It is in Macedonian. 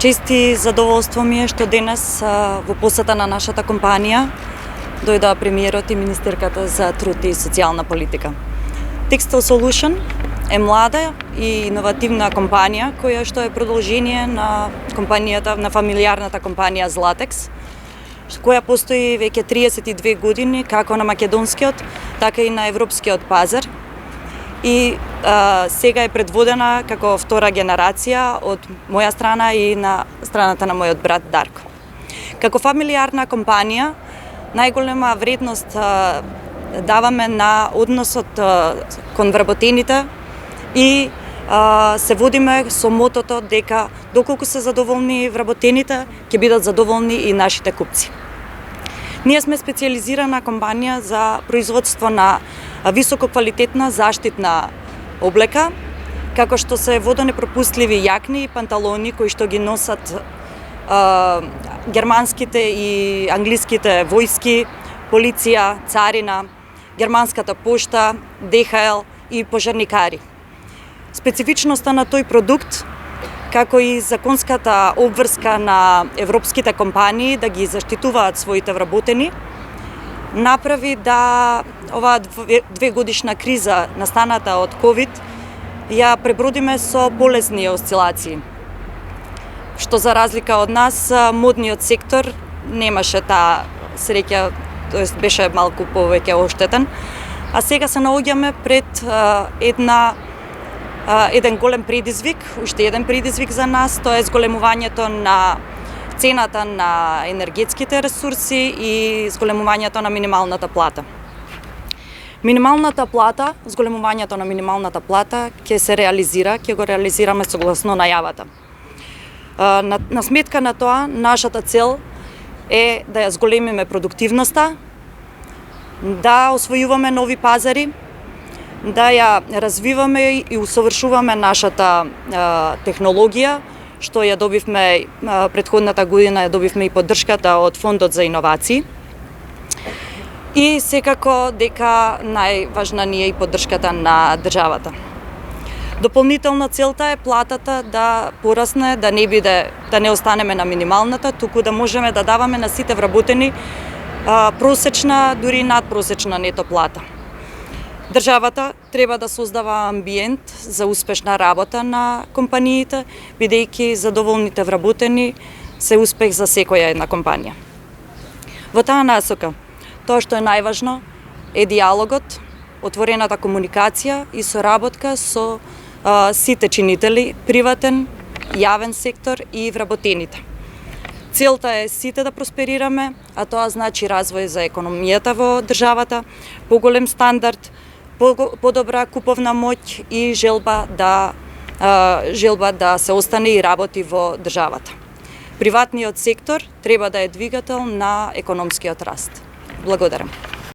Чест и задоволство ми е што денес во посета на нашата компанија дојдоа премиерот и министерката за труд и социјална политика. Textile Solution е млада и иновативна компанија која што е продолжение на компанијата, на фамилиарната компанија Zlatex, која постои веќе 32 години како на македонскиот, така и на европскиот пазар. И сега е предводена како втора генерација од моја страна и на страната на мојот брат Дарко. Како фамилиарна компанија, најголема вредност даваме на односот кон вработените и се водиме со мотото дека доколку се задоволни вработените, ќе бидат задоволни и нашите купци. Ние сме специјализирана компанија за производство на висококвалитетна заштитна облека, како што се водонепропустливи јакни и панталони кои што ги носат германските и англиските војски, полиција, царина, германската пошта, ДХЛ и пожарникари. Специфичноста на тој продукт, како и законската обврска на европските компании да ги заштитуваат своите вработени, направи да оваа двегодишна криза настаната од COVID ја пребродиме со полесни осцилации. Што за разлика од нас, модниот сектор немаше таа среќа, тоест беше малку повеќе оштетен, а сега се наоѓаме пред еден голем предизвик, уште еден предизвик за нас, тоа е зголемувањето на цената на енергетските ресурси и зголемувањето на минималната плата. Зголемувањето на минималната плата ќе се реализира, ќе го реализираме согласно најавата. На сметка на тоа, нашата цел е да ја зголемиме продуктивноста, да освојуваме нови пазари, да ја развиваме и усовршуваме нашата технологија, што ја добивме претходната година, ја добивме и поддршката од Фондот за иновации. И секако дека најважна ни е и поддршката на државата. Дополнителна целта е платата да порасне, да не останеме на минималната, туку да можеме да даваме на сите вработени просечна, дури надпросечна нето плата. Државата треба да создава амбиент за успешна работа на компаниите, бидејќи задоволните вработени се успех за секоја една компанија. Во таа насока, тоа што е најважно е диалогот, отворената комуникација и соработка со сите чинители, приватен, јавен сектор и вработените. Целта е сите да просперираме, а тоа значи развој за економијата во државата, поголем стандард, подобра куповна моќ и желба да се остане и работи во државата. Приватниот сектор треба да е двигател на економскиот раст. Благодарам.